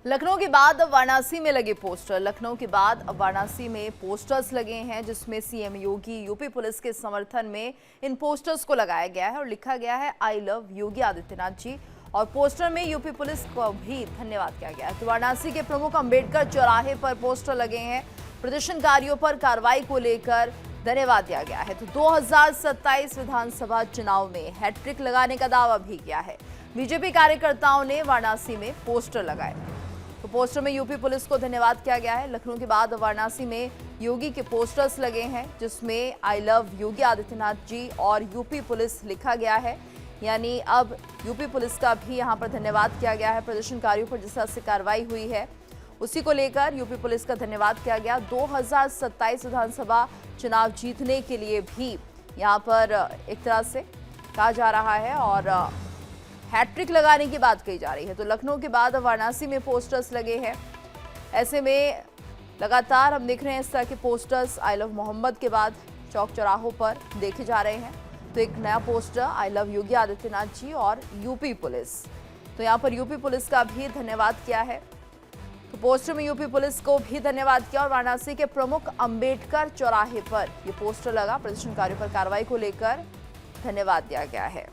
लखनऊ के बाद अब वाराणसी में लगे पोस्टर। लखनऊ के बाद अब वाराणसी में पोस्टर्स लगे हैं जिसमें सीएम योगी यूपी पुलिस के समर्थन में इन पोस्टर्स को लगाया गया है और लिखा गया है आई लव योगी आदित्यनाथ जी। और पोस्टर में यूपी पुलिस को भी धन्यवाद किया गया है। तो वाराणसी के प्रमुख अंबेडकर चौराहे पर पोस्टर लगे हैं। प्रदर्शनकारियों पर कार्रवाई को लेकर धन्यवाद दिया गया है। तो 2027 विधानसभा चुनाव में हैट्रिक लगाने का दावा भी किया है। बीजेपी कार्यकर्ताओं ने वाराणसी में पोस्टर लगाए। तो पोस्टर में यूपी पुलिस को धन्यवाद किया गया है। लखनऊ के बाद वाराणसी में योगी के पोस्टर्स लगे हैं जिसमें आई लव योगी आदित्यनाथ जी और यूपी पुलिस लिखा गया है। यानी अब यूपी पुलिस का भी यहां पर धन्यवाद किया गया है। प्रदर्शनकारियों पर जिस तरह से कार्रवाई हुई है उसी को लेकर यूपी पुलिस का धन्यवाद किया गया। 2027 विधानसभा चुनाव जीतने के लिए भी यहां पर एक तरह से कहा जा रहा है और हैट्रिक लगाने की बात कही जा रही है। तो लखनऊ के बाद वाराणसी में पोस्टर्स लगे हैं। ऐसे में लगातार हम देख रहे हैं इस तरह के पोस्टर्स आई लव मोहम्मद के बाद चौक चौराहों पर देखे जा रहे हैं। तो एक नया पोस्टर आई लव योगी आदित्यनाथ जी और यूपी पुलिस। तो यहाँ पर यूपी पुलिस का भी धन्यवाद किया है। तो पोस्टर में यूपी पुलिस को भी धन्यवाद किया और वाराणसी के प्रमुख अंबेडकर चौराहे पर यह पोस्टर लगा। प्रदर्शनकारियों पर कार्रवाई को लेकर धन्यवाद दिया गया है।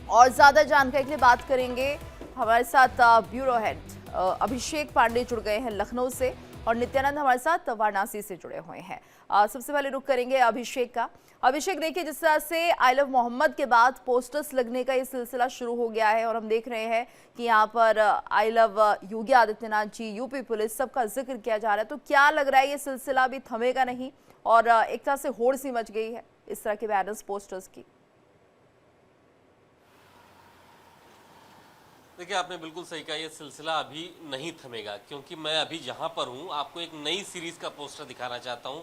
और ज्यादा जानकारी के लिए बात करेंगे। हमारे साथ ब्यूरो हेड अभिषेक पांडे जुड़ गए हैं लखनऊ से और नित्यानंद हमारे साथ वाराणसी से जुड़े हुए हैं। सबसे पहले रुक करेंगे अभिषेक का। अभिषेक, देखिए जिस तरह से आई लव मोहम्मद के बाद पोस्टर्स लगने का ये सिलसिला शुरू हो गया है और हम देख रहे हैं कि यहाँ पर I love Yogi Adityanath ji, UP police, सबका जिक्र किया जा रहा है। तो क्या लग रहा है ये सिलसिला अभी थमेगा नहीं और एक तरह से होड़ सी मच गई है इस तरह के बैनर्स पोस्टर्स की? देखिए, आपने बिल्कुल सही कहा, ये सिलसिला अभी नहीं थमेगा क्योंकि मैं अभी जहां पर हूं आपको एक नई सीरीज का पोस्टर दिखाना चाहता हूं,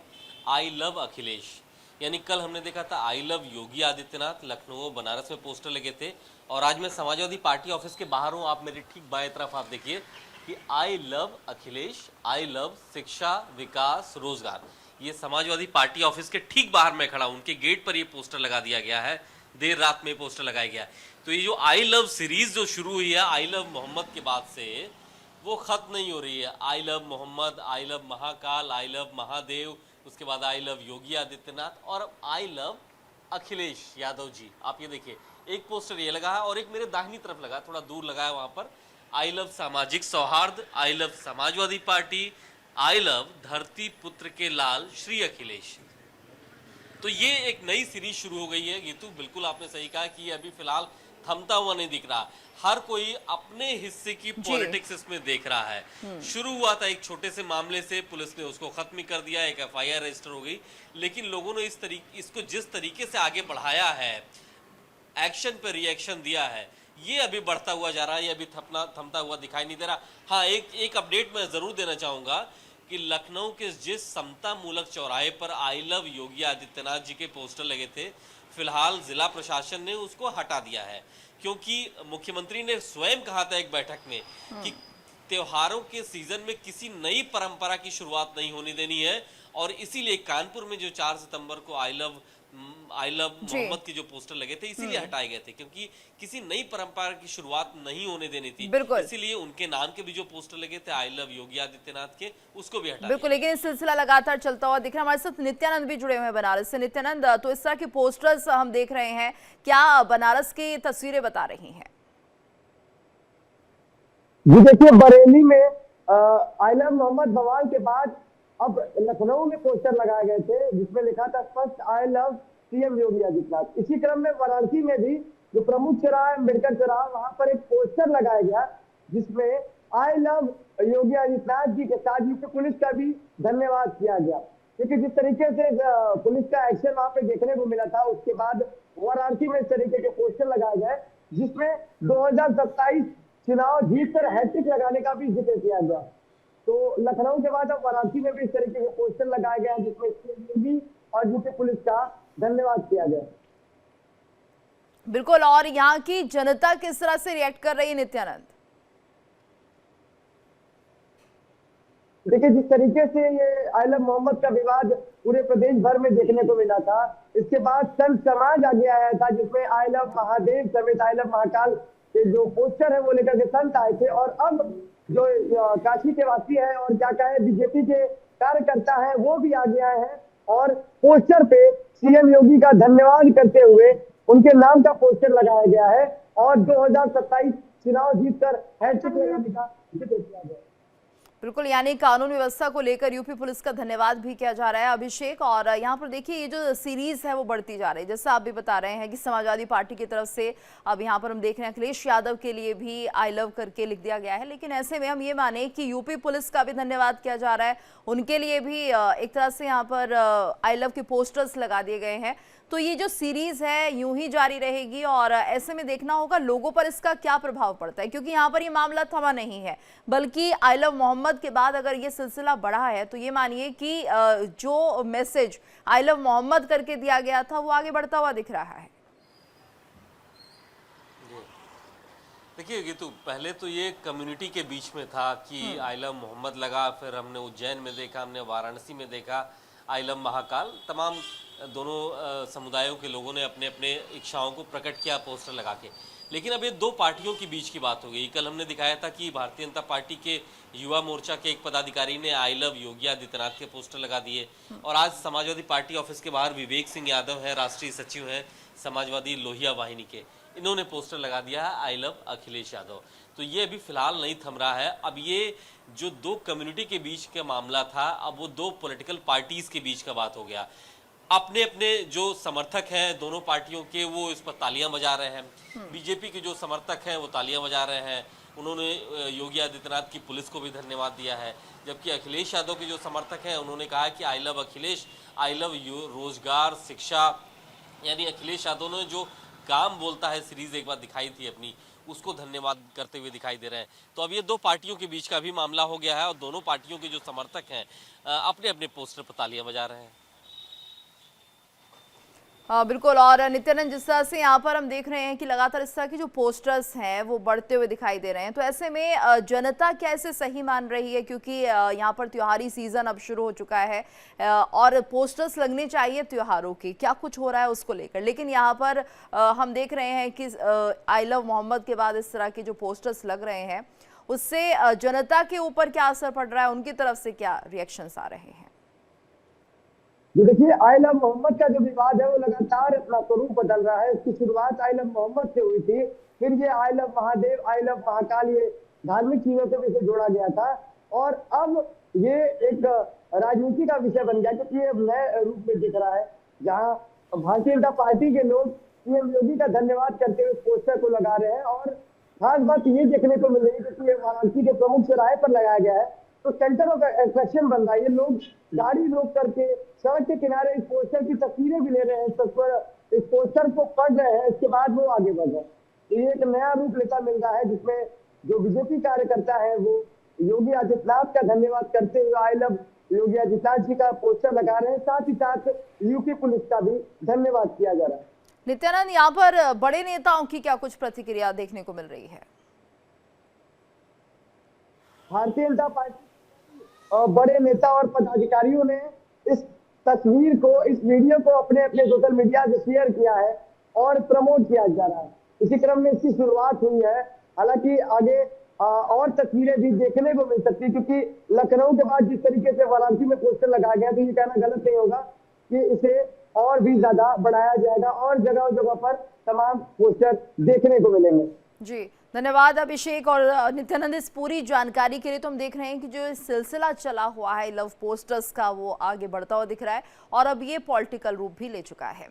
आई लव अखिलेश। यानी कल हमने देखा था आई लव योगी आदित्यनाथ, लखनऊ बनारस में पोस्टर लगे थे और आज मैं समाजवादी पार्टी ऑफिस के बाहर हूं। आप मेरे ठीक बाएं तरफ आप देखिए कि आई लव अखिलेश, आई लव शिक्षा, विकास, रोजगार। ये समाजवादी पार्टी ऑफिस के ठीक बाहर मैं खड़ा हूं, उनके गेट पर ये पोस्टर लगा दिया गया है। देर रात में पोस्टर लगाया गया। तो ये जो आई लव सीरीज जो शुरू हुई है आई लव मोहम्मद के बाद से, वो खत्म नहीं हो रही है। I love Mohammad, I love Mahakal, I love Mahadev, उसके बाद आई लव योगी आदित्यनाथ और आई लव अखिलेश यादव जी। आप ये देखिए, एक पोस्टर ये लगा है और एक मेरे दाहिनी तरफ लगा, थोड़ा दूर लगा है, वहां पर आई लव सामाजिक सौहार्द, I love Samajwadi party, I love धरती पुत्र के लाल श्री अखिलेश। तो ये एक नई सीरीज शुरू हो गई है गीतू। बिल्कुल आपने सही कहा कि ये अभी फिलहाल थमता हुआ नहीं दिख रहा। हर कोई अपने हिस्से की पॉलिटिक्स इसमें देख रहा है। शुरू हुआ था एक छोटे से मामले से, पुलिस ने उसको खत्म कर दिया, एक एफआईआर रजिस्टर हो गई, लेकिन लोगों ने इसको जिस तरीके से आगे बढ़ाया है, एक्शन पे रिएक्शन दिया है, ये अभी बढ़ता हुआ जा रहा है। ये अभी थमता हुआ दिखाई नहीं दे रहा। हाँ, एक अपडेट मैं जरूर देना चाहूंगा कि लखनऊ के जिस समता मूलक चौराहे पर आई लव योगी आदित्यनाथ जी के पोस्टर लगे थे, फिलहाल जिला प्रशासन ने उसको हटा दिया है क्योंकि मुख्यमंत्री ने स्वयं कहा था एक बैठक में कि त्योहारों के सीजन में किसी नई परंपरा की शुरुआत नहीं होने देनी है और इसीलिए कानपुर में जो 4 सितंबर को आई लव मोहम्मद के जो पोस्टर लगे थे इसीलिए हटाए गए थे क्योंकि किसी नई परंपरा की शुरुआत नहीं होने देनी थी। इसीलिए उनके नाम के भी जो पोस्टर लगे थे आई लव योगी आदित्यनाथ के, उसको भी हटा बिल्कुल। लेकिन सिलसिला लगातार चलता हुआ दिख रहा है। हमारे साथ नित्यानंद भी जुड़े हुए हैं बनारस से। नित्यानंद, तो इस तरह के पोस्टर्स हम देख रहे हैं, क्या बनारस की तस्वीरें बता रही हैं? जी देखिए, बरेली में आई लव मोहम्मद बवाल के बाद अब लखनऊ में पोस्टर लगाए गए थे जिसमें लिखा था स्पष्ट I love CM Yogi Adityanath. इसी क्रम में वाराणसी में भी जो प्रमुख चौराहा है अम्बेडकर चौराहा, वहां पर एक पोस्टर लगाया गया जिसमें आई लव योगी आदित्यनाथ जी के साथ यूपी पुलिस का भी धन्यवाद किया गया। क्योंकि जिस तरीके से पुलिस का एक्शन वहां पे देखने को मिला था, उसके बाद वाराणसी में इस तरीके के पोस्टर लगाए गए जिसमें 2027 चुनाव जीत कर हैट्रिक लगाने का भी जिक्र किया गया। तो लखनऊ के बाद अब वाराणसी में भी इस तरीके के पोस्टर लगाए गए हैं जिसमें योगी और यूपी पुलिस का धन्यवाद किया गया। बिल्कुल। और यहाँ की जनता किस तरह से रिएक्ट कर रही है नित्यानंद? देखिए, जिस तरीके से ये आई लव मोहम्मद का विवाद पूरे प्रदेश भर में देखने को मिला था, इसके बाद संत समाज आगे आया था जिसमें आई लव महादेव समेत आई लव महाकाल के जो पोस्टर है वो लेकर के संत आए थे और अब जो काशी के वासी हैं और क्या कहें बीजेपी के कार्यकर्ता हैं, वो भी आगे आए हैं और पोस्टर पे सीएम योगी का धन्यवाद करते हुए उनके नाम का पोस्टर लगाया गया है और 2027 चुनाव जीतकर हैट्रिक लगाने का जिक्र किया गया है। बिल्कुल, यानी कानून व्यवस्था को लेकर यूपी पुलिस का धन्यवाद भी किया जा रहा है अभिषेक। और यहाँ पर देखिए ये जो सीरीज है वो बढ़ती जा रही है, जैसा आप भी बता रहे हैं कि समाजवादी पार्टी की तरफ से अब यहाँ पर हम देख रहे हैं अखिलेश यादव के लिए भी आई लव करके लिख दिया गया है। लेकिन ऐसे में हम ये माने कि यूपी पुलिस का भी धन्यवाद किया जा रहा है, उनके लिए भी एक तरह से यहाँ पर आई लव के पोस्टर्स लगा दिए गए हैं। तो ये जो सीरीज है यूं ही जारी रहेगी और ऐसे में देखना होगा लोगों पर इसका क्या प्रभाव पड़ता है, क्योंकि यहाँ पर ये मामला थमा नहीं है, बल्कि आई लव मोहम्मद के बाद अगर ये सिलसिला बढ़ा है तो ये मानिए कि जो मैसेज आई लव मोहम्मद करके दिया गया था वो आगे बढ़ता हुआ दिख रहा है। देखिए ये तो पहले तो ये कम्युनिटी के बीच में था कि आई लव मोहम्मद लगा, फिर हमने उज्जैन में देखा, हमने वाराणसी में देखा आई लव महाकाल। तमाम दोनों समुदायों के लोगों ने अपने अपने इच्छाओं को प्रकट किया पोस्टर लगा के। लेकिन अब ये दो पार्टियों के बीच की बात हो गई। कल हमने दिखाया था कि भारतीय जनता पार्टी के युवा मोर्चा के एक पदाधिकारी ने आई लव योगी आदित्यनाथ के पोस्टर लगा दिए और आज समाजवादी पार्टी ऑफिस के बाहर विवेक सिंह यादव है, राष्ट्रीय सचिव है समाजवादी लोहिया वाहिनी के, इन्होंने पोस्टर लगा दिया है आई लव अखिलेश यादव। तो ये अभी फिलहाल नहीं थम रहा है। अब ये जो दो कम्युनिटी के बीच का मामला था अब वो दो पॉलिटिकल पार्टीज के बीच का बात हो गया। अपने अपने जो समर्थक हैं दोनों पार्टियों के वो इस पर तालियां बजा रहे हैं। बीजेपी के जो समर्थक हैं वो तालियां बजा रहे हैं, उन्होंने योगी आदित्यनाथ की पुलिस को भी धन्यवाद दिया है। जबकि अखिलेश यादव के जो समर्थक हैं उन्होंने कहा कि आई लव अखिलेश, आई लव रोजगार, शिक्षा, यानी अखिलेश यादव ने जो काम बोलता है सीरीज एक बार दिखाई थी अपनी, उसको धन्यवाद करते हुए दिखाई दे रहे हैं। तो अब ये दो पार्टियों के बीच का भी मामला हो गया है और दोनों पार्टियों के जो समर्थक हैं अपने अपने पोस्टर पर तालियां बजा रहे हैं। हाँ बिल्कुल। और नित्यानंद, जिस तरह से यहाँ पर हम देख रहे हैं कि लगातार इस तरह के जो पोस्टर्स हैं वो बढ़ते हुए दिखाई दे रहे हैं, तो ऐसे में जनता कैसे सही मान रही है, क्योंकि यहाँ पर त्योहारी सीजन अब शुरू हो चुका है और पोस्टर्स लगने चाहिए त्योहारों के, क्या कुछ हो रहा है उसको लेकर। लेकिन यहाँ पर हम देख रहे हैं कि आई लव मोहम्मद के बाद इस तरह के जो पोस्टर्स लग रहे हैं उससे जनता के ऊपर क्या असर पड़ रहा है, उनकी तरफ से क्या रिएक्शंस आ रहे हैं। जो देखिए आई लव मोहम्मद का जो विवाद है वो लगातार अपना स्वरूप बदल रहा है। इसकी शुरुआत आई लव मोहम्मद से हुई थी, फिर ये आई लव महादेव, आई लव महाकाल, ये धार्मिक चीजों से इसे जोड़ा गया था और अब ये एक राजनीति का विषय बन गया, क्योंकि ये नए रूप में दिख रहा है जहाँ भारतीय जनता पार्टी के लोग सीएम योगी का धन्यवाद करते हुए पोस्टर को लगा रहे हैं। और खास बात ये देखने को मिल रही है क्योंकि ये वाराणसी के प्रमुख चौराहे पर लगाया गया है तो सेंटर ऑफ अट्रैक्शन बन रहा है। ये लोग गाड़ी रोक करके सड़क के किनारे इस पोस्टर की तस्वीरें भी ले रहे हैं, इस पोस्टर को पढ़ रहे हैं, इसके बाद वो आगे बढ़ रहे हैं। तो ये एक नया रूप लेता मिल रहा है जिसमें जो बीजेपी कार्यकर्ता है वो योगी आदित्यनाथ का धन्यवाद करते हुए आई लव योगी आदित्यनाथ जी का पोस्टर लगा रहे हैं, साथ ही साथ यूपी पुलिस का भी धन्यवाद किया जा रहा है। नित्यानंद, यहाँ पर बड़े नेताओं की क्या कुछ प्रतिक्रिया देखने को मिल रही है। भारतीय जनता पार्टी बड़े नेता और पदाधिकारियों ने इस तस्वीर को, इस वीडियो को अपने अपने सोशल मीडिया से शेयर किया है और प्रमोट किया जा रहा है। इसी क्रम में इसकी शुरुआत हुई है। हालांकि आगे और तस्वीरें भी देखने को मिल सकती है, क्योंकि लखनऊ के बाद जिस तरीके से वाराणसी में पोस्टर लगाया गया तो ये कहना गलत नहीं होगा कि इसे और भी ज्यादा बढ़ाया जाएगा और जगह जगह पर तमाम पोस्टर देखने को मिलेंगे। जी धन्यवाद अभिषेक और नित्यानंद इस पूरी जानकारी के लिए। तो हम देख रहे हैं कि जो सिलसिला चला हुआ है लव पोस्टर्स का वो आगे बढ़ता हुआ दिख रहा है और अब ये पॉलिटिकल रूप भी ले चुका है।